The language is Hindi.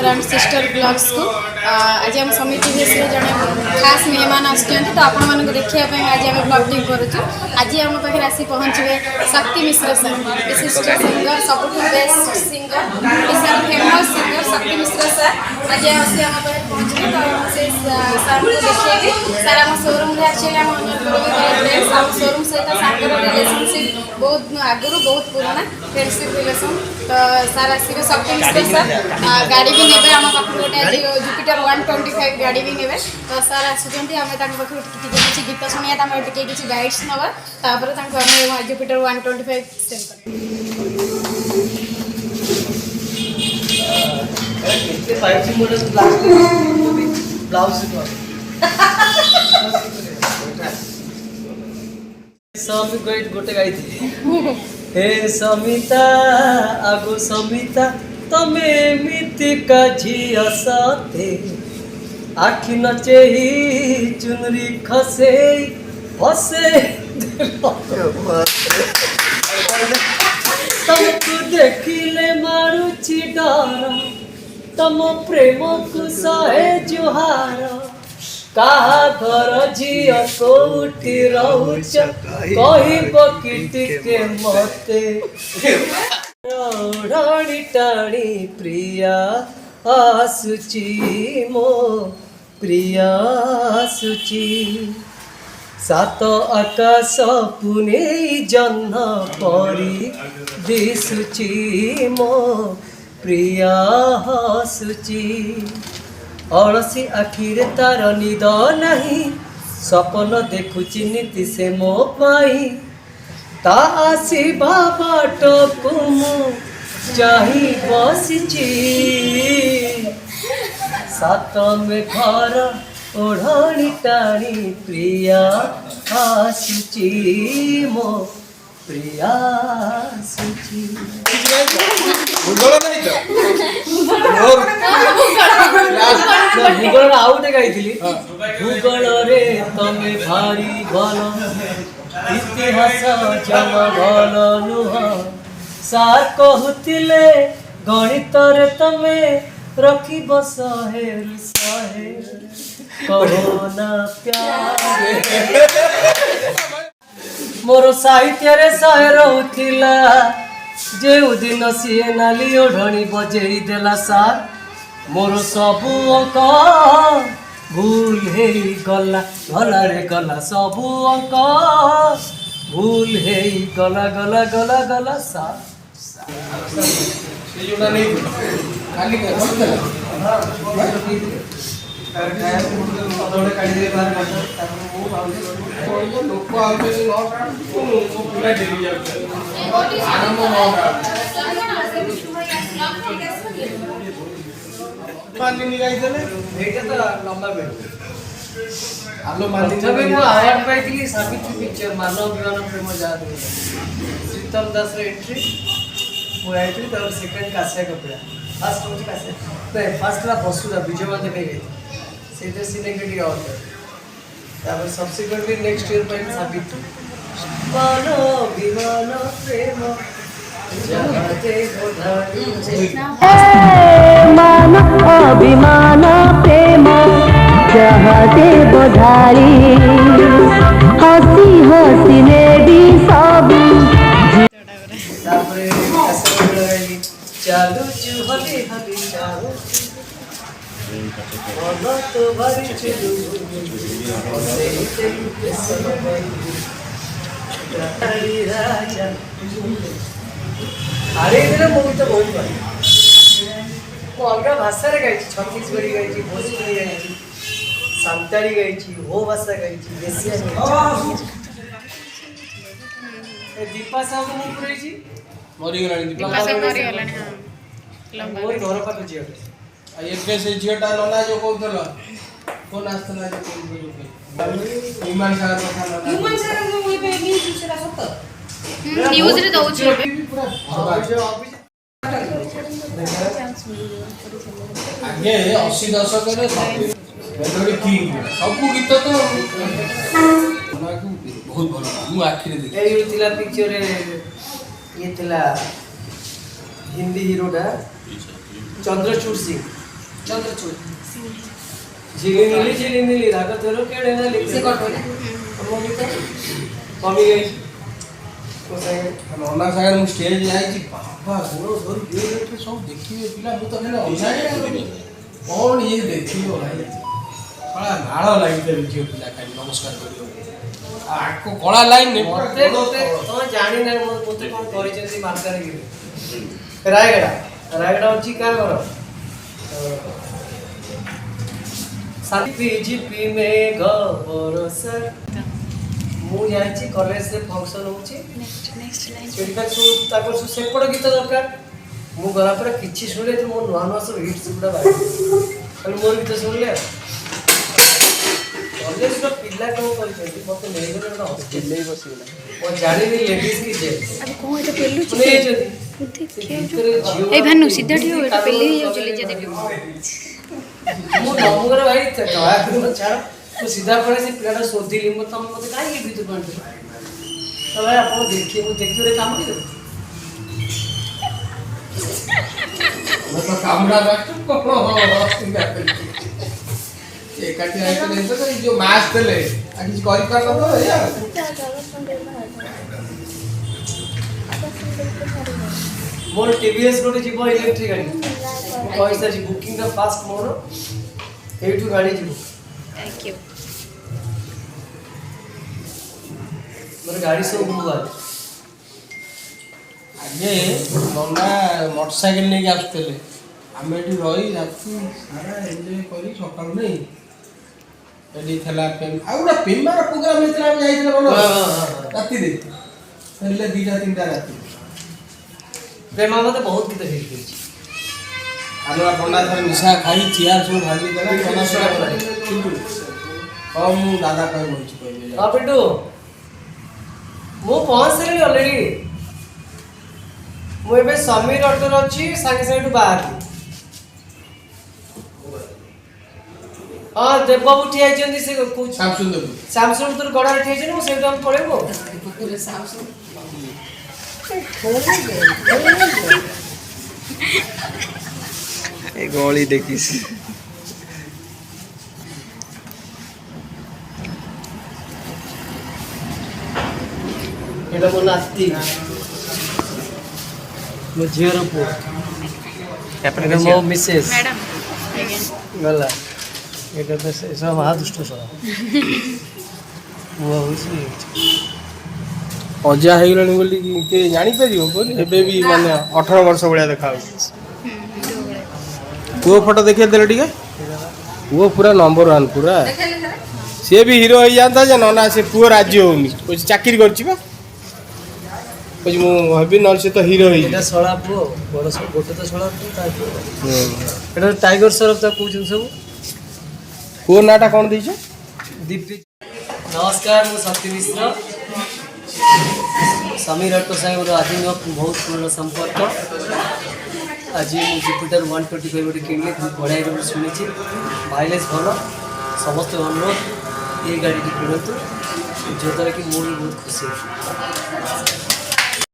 ब्रदर एंड सिस्टर ब्लॉग्स को आज हम समिति विषय जड़े खास मेहमान आसुँच तो आपण मानक देखापी आज आम ब्लॉगिंग करुचु। आज आम पाखे आसी पहुँचे शक्ति मिश्र सर विशिष्ट सिंगर सब best singer Odisha famous singer शक्ति मिश्र सर आज आसी आम पाखे पहुँचे तो से सर को देखिए सर आम शोरूम एक्चुअली आम अं शोरूम सहित सर रिलेशनशिप बहुत आगुरी बहुत पुराना फ्रेंडशिप रिलेशन तो सर आसिक शक्ति मिश्र सर गाड़ी भी ने आम पाख गोटे जुपिटर 125 गाड़ी भी ने तो सर आसुँच आम पाखे किसी गीत शुणा आम किसी गाइड्स नवा तापर आम जुपिटर 125 सेंड गोटे गाई हे समिता आगो समिता तमे मितिका झिया साथे आखि नचे ही चुनरी खसे फसे तुमको देखिले मारुची डर तम प्रेम को सहे जुहार कहा घर झिया कोठी रहुच कहिब कि टिके मते ढाणी टाणी प्रिया आसुची मो प्रिया आसुची सात आकाश पुने जह्न परी दिसुची मो प्रिया हसुची अलसी आखिरे तार निद नहीं सपन देखुची नीति से मो पाई ता आसीबा बाटकु मु चाही बसिची सात में घर ओढ़ाणी टाणी प्रिया आसुची मो प्रिया आसुची भूगोल आउटे गाई भूगोल रे तमे भारी भल इतिहास जमा भल नुह सार कहूतिले गणित रे तमे रखी शहे शहे कहो ना प्यार मोर साहित्य रे शहे रहूतिला जेउ दिन सीए नाली ओढ़णी बजेई देला सार मोर सबू अंक भूल हे गला गला रे गला सबू अंक भूल हे गला गला गला गला सार अवार्ड पाई सावित्री पिक्चर मानव विमान प्रेम जहाँ शीतल दास एंट्री मुझे सेकेंड काशिया कपिड़ा फास्ट हूँ काशिया फास्ट है बसुधा विजय बांधे पे गई से सिनेक्रेटिक अवार्ड सब्सिक्वेंटली नेक्स्ट ईयर पाई सावित्री मानव विमान प्रेम मान अभिमान प्रेम जहाते बधारी हसी हसी ने भी सब चालू चुहली हली चालू तो भरी चलू राजा अरे इधर मूवी तो बहुत बड़ी वो अलग भाषा रे गाई छत्तीसगढ़ी गाई भोजपुरी गाई संताली गाई हो भाषा गाई देसिया गाई दीपा साहब को पुरै छी मरी गलानी दीपा साहब मरी गलानी हां मोर घर पाख जिया आ एबे से झियटा लला जो कहतला कोन आस्तला जो कहतलो विमान सागर कथा लला विमान सागर जो होई पे न्यूज़ सेरा सत न्यूज़ रे दउ छी आगे 80 दशक रे मेलोडी किंग सब गीत तो बहुत भलो मु आखिरे देखि ए थिला पिक्चर रे ये थिला हिंदी हीरोटा चंद्रचूड़ सिंह चंद्रचूड़ झिली नीली राग तोर केड़े ना लिख से कर बोले मम्मी तो मम्मी गई तो सही ନନା ସାଙ୍ଗରେ ମୁଁ ଷ୍ଟେଜ୍ ଯାଇଛି ବାବା ଗୋଡ଼ ଧରି ଡେଟ୍ ସବୁ ଦେଖିବେ ପିଲା ମୁଁ ତ ହେଲେ ଅଜାଣିବି କ'ଣ ଇଏ ଦେଖିବ ଭାଇ କଳା ନାଳ ଲାଗିଦେବେ ଝିଅ ପିଲା ଖାଲି ନମସ୍କାର କରିବ ଆକୁ କଳା ଲାଇନ୍ मते तो जानी ना मते कोन करिसेंती मालकानगिरी रायगड़ा होची का करो शांति जीपी में गबरस मु जाईची कॉलेज से फंक्शन होची नेक्स्ट लाइन सेटा सु ताको सु सेपड़ गीत दरकार मु गला पर किछि सुले तो मो नवा नवा सब हिट्स गुडा बाय खाली मोर गीत सुनले कॉलेज रो पिल्ला को करिसेंती मते नै गले ना हॉस्टल ले बसिला ओ जानी नि लेडीज की जे अब कोन एटा पेल्लू सुने जदी ए भानु सीधा ठियो एटा पेल्ली हो जाऊ ले जा देबी मु नमगर भाई दया कर छाड़ तो सीधा पड़े से पिलाटा सोधिली मत तुम मते काई के भीतर पड़ते तो भाई आपण देखिए मु देखियो रे काम की ମୁଁ ତ କାମୁଡ଼ା ବାଟ କ'ଣ ଏକାଠି ଆଇଥିଲେ ତ ଏଇ ଯୋଉ ମାସ୍କ ଦେଲେ ଆଉ କିଛି କରିପାରୁନଥିବ ଏଇଆ मोर टीवीएस गोटे जीव इलेक्ट्रिक गाड़ी पैसा जी बुकिंग का फास्ट मोर एठू गाड़ी जीव थैंक यू मोर गाड़ी सब बुआ ଆଗେ ନନା ମୋଟରସାଇକେଲ ନେଇକି ଆସୁଥିଲେ ଆମେ ଏଠି ରହି ରାତି ସାରା ଏନ୍ଜୟ କରି ସକାଳୁ ନେଇ ଏଠି ଥିଲା ଆଉ ଗୋଟେ ପେମାର ପ୍ରୋଗ୍ରାମ ହେଇଥିଲା ଆମେ ଯାଇଥିଲେ ଭଲ ରାତିରେ ହେଲେ 2ଟା 3ଟା ରାତି प्रेमा मते बहुत गीत हिट करछि ଆଲୁଆ ପଣ୍ଡା ଥରେ ନିଶା ଖାଇ ଚିଆର ସବୁ ଭାଙ୍ଗି ଦେଲା ହଁ ମୁଁ ଦାଦା ପାଇଁ ବହିଛି କହିଲେ हां पिंटू मु पहुंच सली ऑलरेडी मु एबे समीर ऑटो रछि संगे संगे बाहर हां देवबाबू ठिया जंदी से कुछ सैमसंग तो गड़ा ठिया जने मु सेटा हम पळेबो ए गली देखिस एटा मो नाती मो झियर पो एटा मो मिसेस मैडम गला एटा तो सब महादुष्ट सब वो होसी ଅଜା ହେଇଗଲାଣି ବୋଲି କିଏ ଜାଣିପାରିବ ଏବେ ବି ମାନେ 18 ବର୍ଷ ଭଳିଆ ଦେଖାଯାଉଛି ପୁଅ ଫଟୋ ଦେଖେଇ ଦେଲେ ଟିକେ ପୁଅ ପୁରା ନମ୍ବର 1 ପୁରା ସିଏ ବି ହିରୋ ହେଇଯାନ୍ତା ଯେ ନନା ସେ ପୁଅ ରାଜି ହଉନି କହୁଛି ଚାକିରି କରିଛି ବା କହୁଛି ମୁଁ ହେବି ନହେଲେ ସେ ତ ହିରୋ ହେଇଛି ଏଟା ଶଳା ପୁଅ ବଡ଼ ଗୋଟେ ତ ଶଳା ପୁଅ ତା ପୁଅ ଏଟା ଟାଇଗର ସରଫ ତା କହୁଛନ୍ତି ସବୁ ପୁଅ ନାଁଟା କ'ଣ ଦେଇଛ दीप्ति नमस्कार मु शक्ति मिश्र समीर ऑटो साहेब आज बहुत पुराना संपर्क आज जुपिटर 125 गोटे किणली बढ़िया शुणी माइलेज भल समस्त अनुरोध ये गाड़ी किणतु जो द्वारा कि मुझे बहुत खुशी